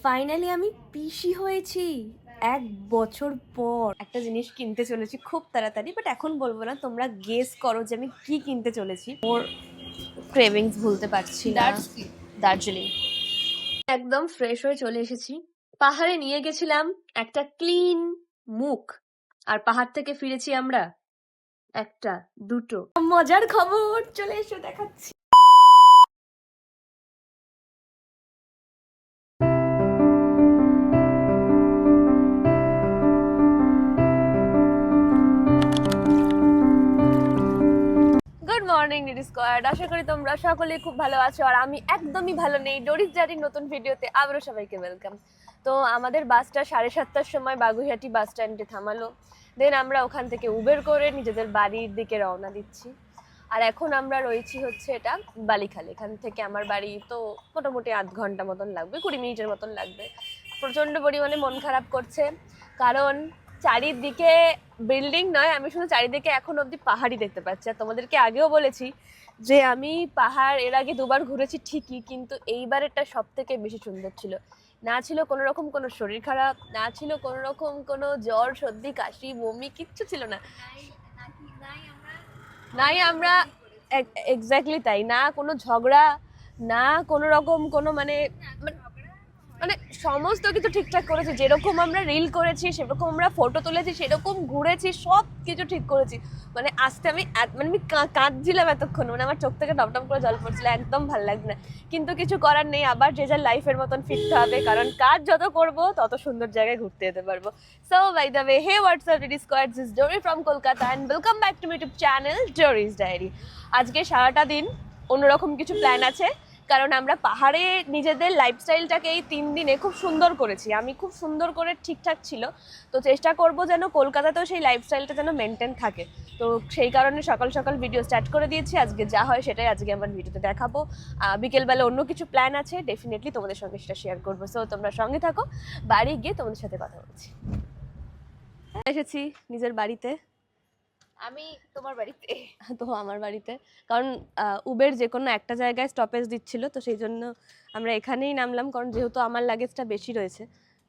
Finally আমি পিসি হয়েছি 1 বছর পর। একটা জিনিস কিনতে চলেছি খুব তাড়াতাড়ি, বাট এখন বলবো না, তোমরা গেস করো যে আমি কি কিনতে চলেছি। ওর ক্রেভিংস ভুলতে পারছি না। দার্জিলিং একদম ফ্রেশ হয়ে চলে এসেছি। পাহাড়ে নিয়ে গেছিলাম একটা ক্লিন মুখ, আর পাহাড় থেকে ফিরেছি আমরা একটা দুটো। মজার খবর চলে এসো, দেখাচ্ছি। গুড মর্নিং ডিডি স্কোয়াড, আশা করি তোমরা সকলেই খুব ভালো আছো, আর আমি একদমই ভালো নেই। ডোরিস জারির নতুন ভিডিওতে আবারও সবাইকে ওয়েলকাম। তো আমাদের বাসটা 7:30টার সময় বাগুইহাটি বাস স্ট্যান্ডে থামালো। দেন আমরা ওখান থেকে উবের করে নিজেদের বাড়ির দিকে রওনা দিচ্ছি। আর এখন আমরা রয়েছি হচ্ছে এটা বালিখাল। এখান থেকে আমার বাড়ি তো মোটামুটি 8 ঘন্টা মতন লাগবে, 20 মিনিটের মতন লাগবে। প্রচণ্ড পরিমাণে মন খারাপ করছে, কারণ চারিদিকে বিল্ডিং নয়, আমি শুধু চারিদিকে এখন অবধি পাহাড়ই দেখতে পাচ্ছি। আর তোমাদেরকে আগেও বলেছি যে আমি পাহাড় এর আগে 2বার ঘুরেছি ঠিকই, কিন্তু এইবারেরটা সব থেকে বেশি সুন্দর ছিল। না ছিল কোনো রকম কোনো শরীর খারাপ, না ছিল কোনো রকম কোনো জ্বর সর্দি কাশি বমি, কিচ্ছু ছিল না। নাই আমরা এক্স্যাক্টলি তাই না, কোনো ঝগড়া না, কোনো রকম কোনো মানে মানে সমস্ত কিছু ঠিকঠাক করেছি। যেরকম আমরা রিল করেছি, সেরকম আমরা ফটো তুলেছি, সেরকম ঘুরেছি, সব কিছু ঠিক করেছি। মানে আসতে আমি মানে আমি কাঁদছিলাম এতক্ষণ, মানে আমার চোখ থেকে টপটপ করে জল পড়ছিল, একদম ভালো লাগবে না। কিন্তু কিছু করার নেই, আবার যে যার লাইফের মতন ফিরতে হবে, কারণ কাজ যত করব তত সুন্দর জায়গায় ঘুরতে যেতে পারবো। So by the way, hey what's up DD squad, this Dori from Kolkata and welcome back to my YouTube channel Doris diary. আজকে সারাটা দিন অন্যরকম কিছু প্ল্যান আছে, কারণ আমরা পাহাড়ে নিজেদের লাইফস্টাইলটাকে এই 3 দিনে খুব সুন্দর করেছি। আমি খুব সুন্দর করে ঠিকঠাক ছিল, তো চেষ্টা করব যেন কলকাতাতেও সেই লাইফস্টাইলটা যেন মেনটেন থাকে। তো সেই কারণে সকাল সকাল ভিডিও স্টার্ট করে দিয়েছি। আজকে যা হয় সেটাই আজকে আমার ভিডিওতে দেখাবো। বিকেলবেলা অন্য কিছু প্ল্যান আছে, ডেফিনেটলি তোমাদের সঙ্গে সেটা শেয়ার করবো। সো তোমরা সঙ্গে থাকো, বাড়ি গিয়ে তোমাদের সাথে কথা বলছি। এসেছি নিজের বাড়িতে। আমি তোমার বাড়িতে, তো আমার বাড়িতে, কারণ উবের যে কোনো একটা জায়গায় স্টপেজ দিচ্ছিল, তো সেই জন্য আমরা এখানেই নামলাম, কারণ যেহেতু আমার লাগেজটা বেশি রয়েছে,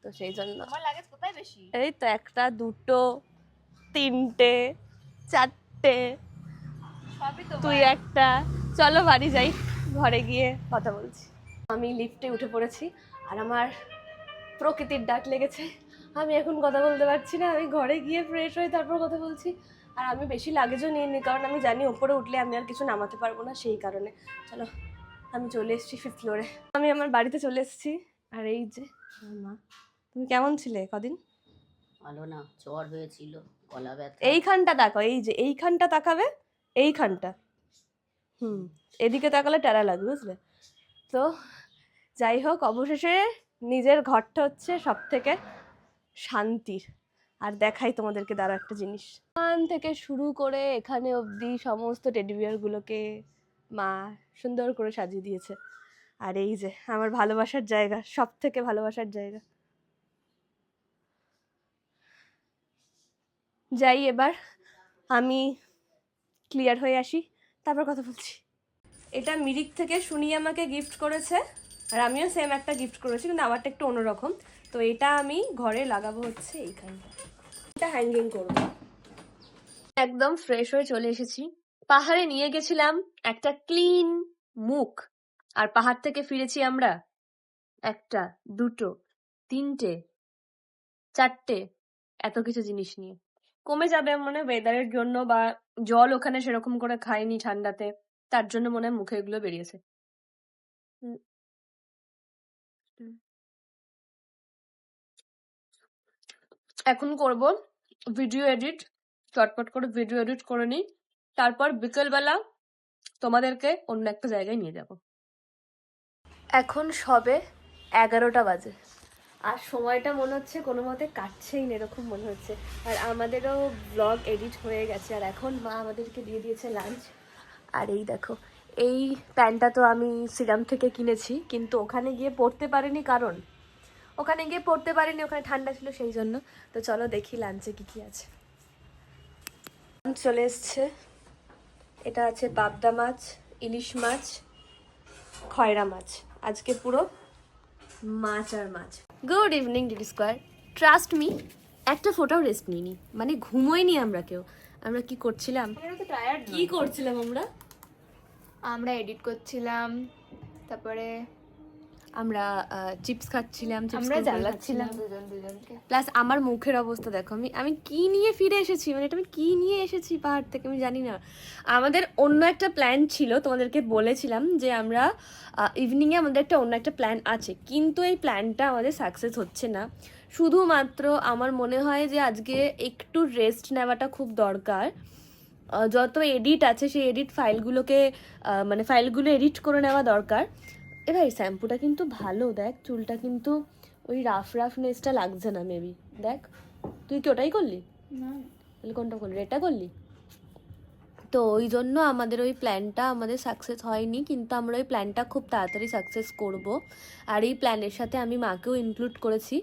তো সেই জন্য। আমার লাগেজ কোথায় বেশি? এই তো 1টা 2টো 3টে 4টে, সবই তো তুই একটা। চলো বাড়ি যাই, ঘরে গিয়ে কথা বলছি। আমি লিফটে উঠে পড়েছি, আর আমার প্রকৃতির ডাক লেগেছে। আমি এখন কথা বলতে পারছি না, আমি ঘরে গিয়ে ফ্রেশ হয়ে তারপর কথা বলছি। আর আমি বেশি লাগেজও নিইনি, কারণ আমি জানি ওপরে উঠলে আমি আর কিছু নামাতে পারবো না, সেই কারণে। চলো, আমি চলে এসেছি 5th ফ্লোরে। আমি আমার বাড়িতে চলে এসেছি। আর এই যে মা। তুমি কেমন ছিলে কদিন? ভালো না, জ্বর হয়েছিল, গলা ব্যথা। এইখানটা দেখো, এই যে এইখানটা তাকাবে, এইখানটা এদিকে তাকালে টেরা লাগবে, বুঝলে? তো যাই হোক, অবশেষে নিজের ঘরটা হচ্ছে সব থেকে শান্তির। আর দেখাই তোমাদেরকে দাঁড়া একটা জিনিস। এখান থেকে শুরু করে এখানে অবধি সমস্ত টেডি বিয়ারগুলোকে মা সুন্দর করে সাজিয়ে দিয়েছে। আর এই যে আমার ভালোবাসার জায়গা, সব থেকে ভালোবাসার জায়গা। যাই এবার আমি ক্লিয়ার হয়ে আসি, তারপর কথা বলছি। এটা মিরিক থেকে শুনি আমাকে গিফট করেছে, আর আমিও সেম একটা গিফট করেছি, কিন্তু আমারটা একটু অন্যরকম। তো এটা আমি ঘরে লাগাবো হচ্ছে এইখানটা, এটা হ্যাঙ্গিং করবো। একদম ফ্রেশ হয়ে চলে এসেছি। পাহাড়ে নিয়ে গেছিলাম একটা ক্লিন মুখ, আর পাহাড় থেকে ফিরেছি আমরা একটা দুটো 3টে 4টে, এত কিছু জিনিস নিয়ে। কমে যাবে মনে হয় ওয়েদারের জন্য, বা জল ওখানে সেরকম করে খাইনি ঠান্ডাতে, তার জন্য মনে হয় মুখে এগুলো বেরিয়েছে। এখন করব ভিডিও এডিট, চটপট করে ভিডিও এডিট করে নিই, তারপর বিকেলবেলা তোমাদেরকে অন্য একটা জায়গায় নিয়ে যাব। এখন সবে 11টা বাজে, আর সময়টা মনে হচ্ছে কোনো মতে কাটছেই না, এরকম মনে হচ্ছে। আর আমাদেরও ব্লগ এডিট হয়ে গেছে, আর এখন মা আমাদেরকে দিয়ে দিয়েছে লাঞ্চ। আর এই দেখো, এই প্যান্টটা তো আমি সিরাম থেকে কিনেছি, কিন্তু ওখানে গিয়ে পরতে পারিনি, কারণ ওখানে গিয়ে পরতে পারিনি, ওখানে ঠান্ডা ছিল সেই জন্য। তো চলো দেখি লাঞ্চে কি কি আছে। লাঞ্চ চলে এসছে, এটা আছে পাবদা মাছ, ইলিশ মাছ, খয়রা মাছ। আজকে পুরো মাছ আর মাছ। Good evening DD square. Trust me, একটা ফোটাও রেস্ট নিইনি, মানে ঘুমোইনি আমরা কেউ। আমরা কি করছিলাম, কি করছিলাম আমরা এডিট করছিলাম, তারপরে আমরা চিপস খাচ্ছিলাম, আমরা জ্বালাচ্ছিলাম দুজন দুজনকে। প্লাস আমার মুখের অবস্থা দেখো, আমি আমি কি নিয়ে ফিরে এসেছি, মানে এটা আমি কি নিয়ে এসেছি পাহাড় থেকে আমি জানি না। আমাদের অন্য একটা প্ল্যান ছিল, তোমাদেরকে বলেছিলাম যে আমরা ইভিনিংয়ে আমাদের অন্য একটা প্ল্যান আছে, কিন্তু এই প্ল্যানটা আমাদের সাকসেস হচ্ছে না। শুধুমাত্র আমার মনে হয় যে আজকে একটু রেস্ট নেওয়াটা খুব দরকার। যত এডিট আছে সেই এডিট ফাইলগুলোকে মানে ফাইলগুলো এডিট করে নেওয়া দরকার। এ ভাই শ্যাম্পুটা কিন্তু ভালো, দেখ চুলটা কিন্তু ওই রাফনেসটা লাগছে না মেবি। দেখ, তুই কি ওটাই করলি? তাহলে কোনটা করলি? এটা করলি? তো ওই জন্য আমাদের ওই প্ল্যানটা আমাদের সাকসেস হয়নি, কিন্তু আমরা ওই প্ল্যানটা খুব তাড়াতাড়ি সাকসেস করব। আর এই প্ল্যানের সাথে আমি মাকেও ইনক্লুড করেছি,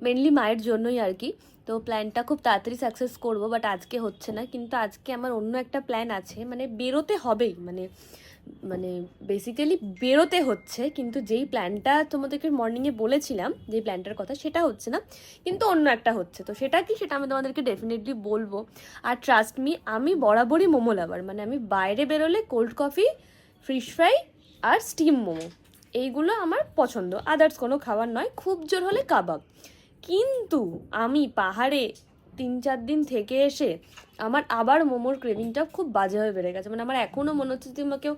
মেনলি মায়ের জন্যই আর কি। তো প্ল্যানটা খুব তাড়াতাড়ি সাকসেস করব, বাট আজকে হচ্ছে না। কিন্তু আজকে আমার অন্য একটা প্ল্যান আছে, মানে বেরোতে হবেই, মানে মানে বেসিক্যালি বেরোতে হচ্ছে। কিন্তু যেই প্ল্যানটা তোমাদেরকে মর্নিংয়ে বলেছিলাম, যেই প্ল্যানটার কথা, সেটা হচ্ছে না, কিন্তু অন্য একটা হচ্ছে। তো সেটা কি, সেটা আমি তোমাদেরকে ডেফিনেটলি বলবো। আর ট্রাস্ট মি, আমি বরাবরই মোমো লাভার, মানে আমি বাইরে বেরোলে কোল্ড কফি, ফিশ ফ্রাই আর স্টিম মোমো, এইগুলো আমার পছন্দ। আদার্স কোনো খাবার নয়, খুব জোর হলে কাবাব। কিন্তু আমি পাহাড়ে 3-4 দিন থেকে এসে আমার আবার মোমোর ক্রেভিংটা খুব বাজেভাবে বেড়ে গেছে। মানে আমার এখনও মনে হচ্ছে যে আমাকে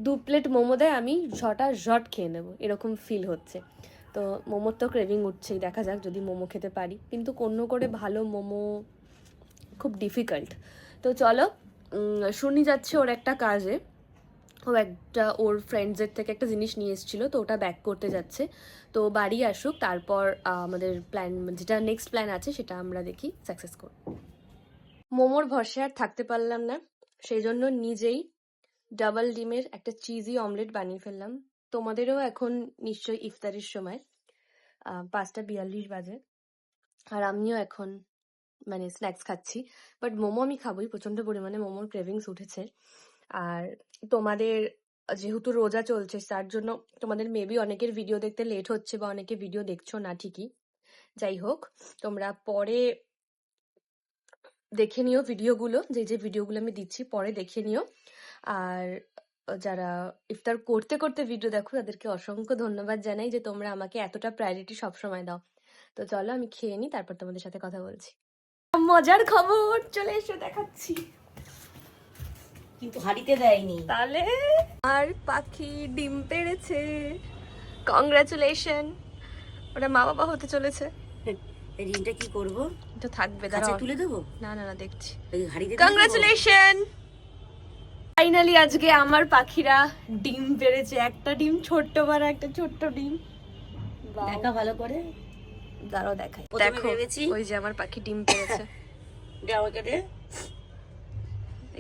2 প্লেট মোমো দেয়, আমি ঝট খেয়ে নেবো, এরকম ফিল হচ্ছে। তো মোমোর তো ক্রেভিং উঠছেই, দেখা যাক যদি মোমো খেতে পারি। কিন্তু কোনো করে ভালো মোমো খুব ডিফিকাল্ট। তো চলো, শুনি যাচ্ছে ওর একটা কাজে, ও একটা ওর ফ্রেন্ডসের থেকে একটা জিনিস নিয়ে এসেছিলো, তো ওটা ব্যাক করতে যাচ্ছে। তো বাড়ি আসুক, তারপর আমাদের প্ল্যান, যেটা নেক্সট প্ল্যান আছে সেটা আমরা দেখি সাকসেস করব। মোমোর ভরসা আর থাকতে পারলাম না, সেই জন্য নিজেই ডাবল ডিমের একটা চিজি অমলেট বানিয়ে ফেললাম। তোমাদেরও এখন নিশ্চয়ই ইফতারের সময় 5:42 বাজে, আর আমিও এখন মানে স্ন্যাক্স খাচ্ছি। বাট মোমো আমি খাবোই, প্রচন্ড পরিমাণে মোমোর ক্রেভিংস উঠেছে। আর তোমাদের যেহেতু রোজা চলছে, তার জন্য তোমাদের মেবি অনেকের ভিডিও দেখতে লেট হচ্ছে, বা অনেকে ভিডিও দেখছো না ঠিকই। যাই হোক, তোমরা পরে দেখে নিও ভিডিওগুলো, যে ভিডিওগুলো আমি দিচ্ছি পরে দেখে নিও। আর যারা ইফতার করতে করতে ভিডিও দেখো, তাদেরকে অসংখ্য ধন্যবাদ জানাই যে তোমরা আমাকে এতটা প্রায়োরিটি সবসময় দাও। তো চলো আমি খেয়ে নিই, তারপর তোমাদের সাথে কথা বলছি। মজার খবর চলে এসে দেখাচ্ছি, কিন্তু হাঁড়িতে দেয়নি। তাহলে আর পাখি ডিম পেড়েছে, কংগ্রাচুলেশন, ওটা মা বাবা হতে চলেছে। এই ডিমটা কি করব? তো থাকবে, কাছে দাঁড়াও, তুলে দেবো? না না না দেখছি। এই হাঁড়িতে কংগ্রাচুলেশন, ফাইনালি আজকে আমার পাখিরা ডিম পেড়েছে। একটা ডিম ছোট্ট, বড় একটা ছোট্ট ডিম। দেখা ভালো করে। দাঁড়াও দেখাই, প্রথমে দেখো ভেবেছি ওই যে আমার পাখি ডিম পেড়েছে। দে আমাকে দে।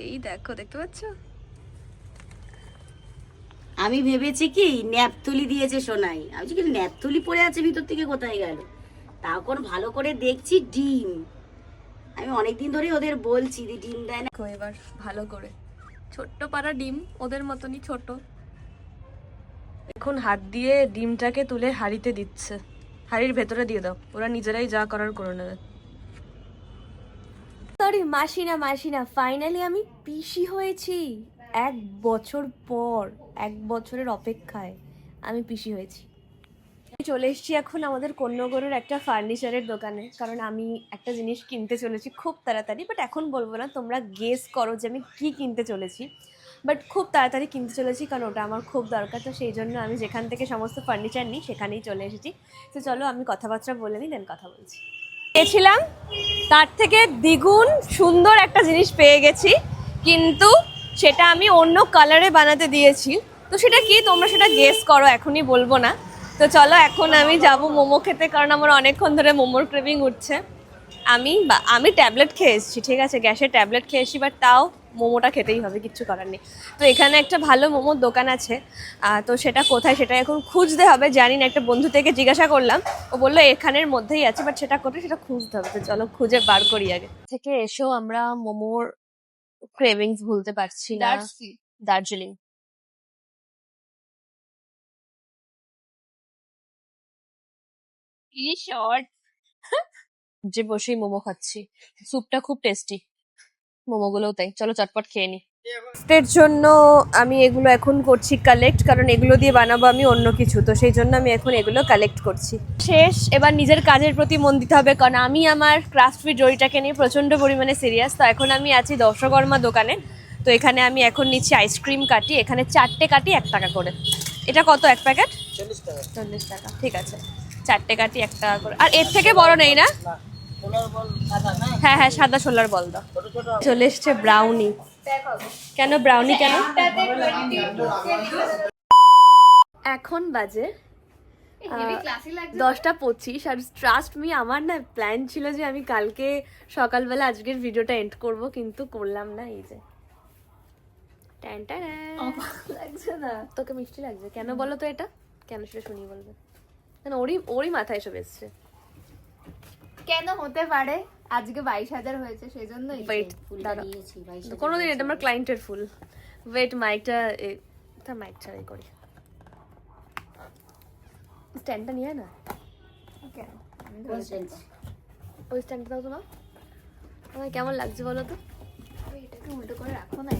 এই দেখো, দেখতে পাচ্ছ? আমি ভেবেছি কি ন্যাপথুলি দিয়েছে সোনাই, আমি কি ন্যাপথুলি পড়ে আছে ভিতর থেকে কোথায় গেল। তখন ভালো করে দেখছি ডিম। আমি অনেকদিন ধরে ওদের বলছি যে ডিম দেয় না। দেখো এবার ভালো করে, ছোট্ট পাড়া ডিম, ওদের মতনই ছোট। এখন হাত দিয়ে ডিমটাকে তুলে হাঁড়িতে দিচ্ছে, হাঁড়ির ভেতরে দিয়ে দাও, ওরা নিজেরাই যা করার করে নেবে। সরি, মাসি না, ফাইনালি আমি পিসি হয়েছি। 1 বছর পর, 1 বছরের অপেক্ষায় আমি পিসি হয়েছি। চলে এসেছি এখন আমাদের কোন্নগরের একটা ফার্নিচারের দোকানে, কারণ আমি একটা জিনিস কিনতে চলেছি খুব তাড়াতাড়ি। বাট এখন বলবো না, তোমরা গেস করো যে আমি কি কিনতে চলেছি। বাট খুব তাড়াতাড়ি কিনতে চলেছি, কারণ ওটা আমার খুব দরকার। তো সেই জন্য আমি যেখান থেকে সমস্ত ফার্নিচার নিই সেখানেই চলে এসেছি। তো চলো আমি কথাবার্তা বলে নিই, দেন কথা বলছি। পেয়েছিলাম তার থেকে দ্বিগুণ সুন্দর একটা জিনিস পেয়ে গেছি, কিন্তু সেটা আমি অন্য কালারে বানাতে দিয়েছি। তো সেটা কি, তোমরা সেটা গেস করো, এখনই বলবো না। তো চলো এখন আমি যাব মোমো খেতে, কারণ আমার অনেকক্ষণ ধরে মোমোর ক্রেভিং উঠছে। আমি ট্যাবলেট খেয়ে এসেছি, ঠিক আছে, গ্যাসের ট্যাবলেট খেয়ে এসেছি, বাট তাও মোমোটা খেতেই হবে, কিচ্ছু করার নেই। তো এখানে একটা ভালো মোমোর দোকান আছে, তো সেটা কোথায় সেটা এখন খুঁজতে হবে, জানি না। একটা বন্ধু থেকে জিজ্ঞাসা করলাম, ও বললো এখানের মধ্যেই আছে, বাট সেটা কোথায় সেটা খুঁজতে হবে। তো চলো খুঁজে বার করি আগে। থেকে এসেও আমরা মোমোর ক্রেভিংস ভুলতে পারছি না। দার্জিলিং। কি শর্ট যে বসেই মোমো খাচ্ছি, স্যুপটা খুব টেস্টি, মোমোগুলোও তাই। চলো চটপট খেয়ে নি। টেস্টের জন্য আমি এগুলো এখন করছি কালেক্ট, কারণ এগুলো দিয়ে বানাবো আমি অন্য কিছু, তো সেই জন্য আমি এখন এগুলো কালেক্ট করছি। শেষ, এবার নিজের কাজের প্রতি মন দিতে হবে, কারণ আমি আমার ক্রাফট ফিট জড়িটাকে নিয়ে প্রচণ্ড পরিমাণে সিরিয়াস। তো এখন আমি আছি দর্শকর্মা দোকানে, তো এখানে আমি এখন নিচ্ছি আইসক্রিম কাটি। এখানে 4টে কাটি 1 টাকা করে। এটা কত এক প্যাকেট? 40 টাকা। ঠিক আছে, 4টে কাটি 1 টাকা করে। আর এর থেকে বড় নেই না? হ্যাঁ হ্যাঁ, সাদা ছোলার বল দাও। চলে এসছে ব্রাউনি। কেন ব্রাউনি কেন? এখন বাজে 10:25 আর ট্রাস্ট মি আমার না প্ল্যান ছিল যে আমি কালকে সকালবেলা আজকের ভিডিওটা এন্ড করব, কিন্তু করলাম না। এই যে লাগছে না তোকে? মিষ্টি লাগছে কেন বলো তো? এটা কেন সেটা শুনি বলবে। কেন ওরই মাথায় এসব এসছে। কেন হতে পারে? আজকে 22,000 হয়েছে সেই জন্য। ওয়েট, কোনোদিন এটা আমার ক্লায়েন্টের ফুল। ওয়েট, মাইকটা মাইক ছাড়াই করি। স্ট্যান্ডটা নিয়ে না, ওই স্ট্যান্ডটা দাও তো মা। আমার কেমন লাগছে বলো তো? এটাকে উল্টো করে রাখো না।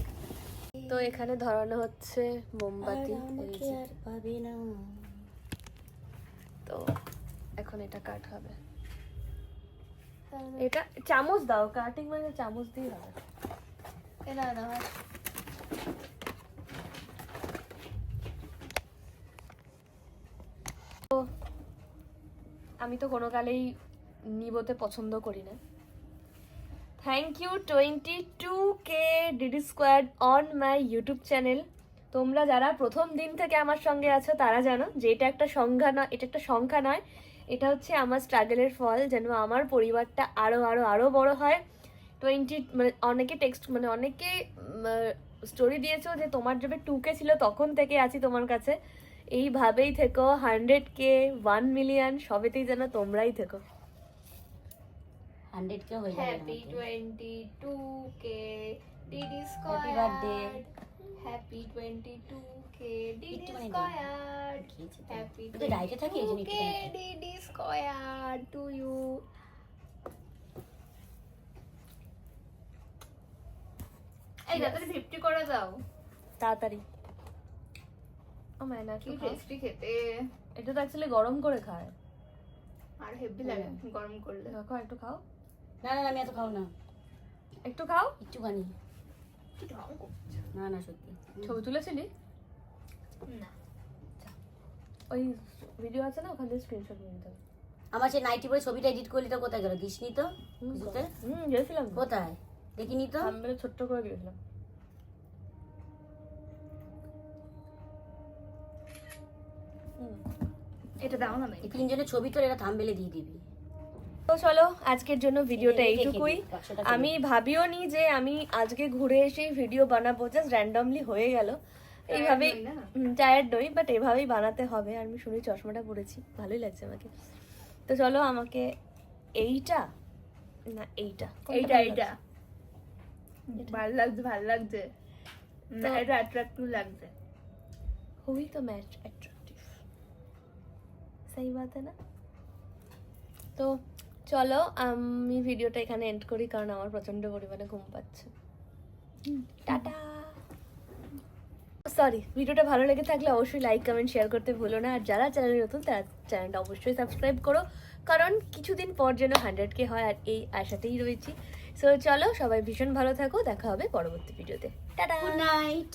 তো এখানে ধরানো হচ্ছে মোমবাতি। তো এখন এটা কাট হবে। এটা চামচ দাও, কাটিং মানে চামচ দিয়ে হবে। না না আমি তো কোনো কালেই নিবোতে পছন্দ করি না। Thank you 22K DD squad on my YouTube channel. তোমরা যারা প্রথম দিন থেকে আমার সঙ্গে আছো তারা জানো যে এটা একটা সংখ্যা নয়, এটা একটা সংখ্যা নয়, এটা হচ্ছে আমার স্ট্রাগলের ফল, যেন আমার পরিবারটা আরো আরো আরো বড় হয়। 20 মানে অনেকে অনেকে স্টোরি দিয়েছো যে তোমার যবে 2K ছিল তখন থেকে আছি তোমার কাছে। এইভাবেই থেকো, 100K 1 মিলিয়ন সবেতেই যেন তোমরাই থেকো। 100K হয়ে যাবে। Happy 22K DD happy square. Birthday. Happy 22K DD square. Happy তো ডাইটে থাকে এই জন্য একটু ডিডি স্কয়ার টু ইউ। এই তাড়াতাড়ি 50 করে দাও তাড়াতাড়ি। ও মাইনা কি টেস্টি খেতে। এটা তো অ্যাকচুয়ালি গরম করে খায়। আর হেভি লাগে গরম করলে। দেখো একটু খাও। না না আমি এত খাও না, একটু খাও। একটুখানি। কি ঢং করছো? না না সত্যি। ছবি তুলেছিলি? না ওই ভিডিও আছে না, ওখান থেকে স্ক্রিনশট নিয়ে নিতে হবে। আমার সেই নাইটি পরে ছবিটা এডিট করলি তো কোথায় গেল? দিসনি তো? কিছুতে? গেছিলাম তো। কোথায় দেখিনি তো? সামনে ছোট্ট করে গেছিলাম। এটা দাও না। এই তিনজনের ছবি তো এটা থাম্বনেলে দিয়ে দিবি। তো চলো আজকের জন্য ভিডিওটা এইটুকুই। আমি ভাবিও নি যে আমি আজকে ঘুরে এসে ভিডিও বানাবো, জাস্ট র্যান্ডমলি হয়ে গেল এইভাবেই। টায়ার্ড নই, বাট এভাবেই বানাতে হবে। আর আমি শুনি চশমাটা পরেছি, ভালোই লাগছে আমাকে। তো চলো, আমাকে এইটা না এইটা এইটা এইটা ভালো লাগছে, ভালো লাগছে। না এটা অ্যাট্রাক্টিভ লাগছে। हुई तो मैं अट्रैक्टिव, सही बात है ना? তো চলো আমি ভিডিওটা এখানে এন্ড করি, কারণ আমার প্রচন্ড পরিমাণে ঘুম পাচ্ছে। টাটা। সরি, ভিডিওটা ভালো লেগে থাকলে অবশ্যই লাইক কমেন্ট শেয়ার করতে ভুলো না। আর যারা চ্যানেলে নতুন তারা চ্যানেলটা অবশ্যই সাবস্ক্রাইব করো, কারণ কিছুদিন পর যেন 100K হয়, আর এই আশাতেই রয়েছি। সো চলো, সবাই ভীষণ ভালো থাকো, দেখা হবে পরবর্তী ভিডিওতে। Tata, good night.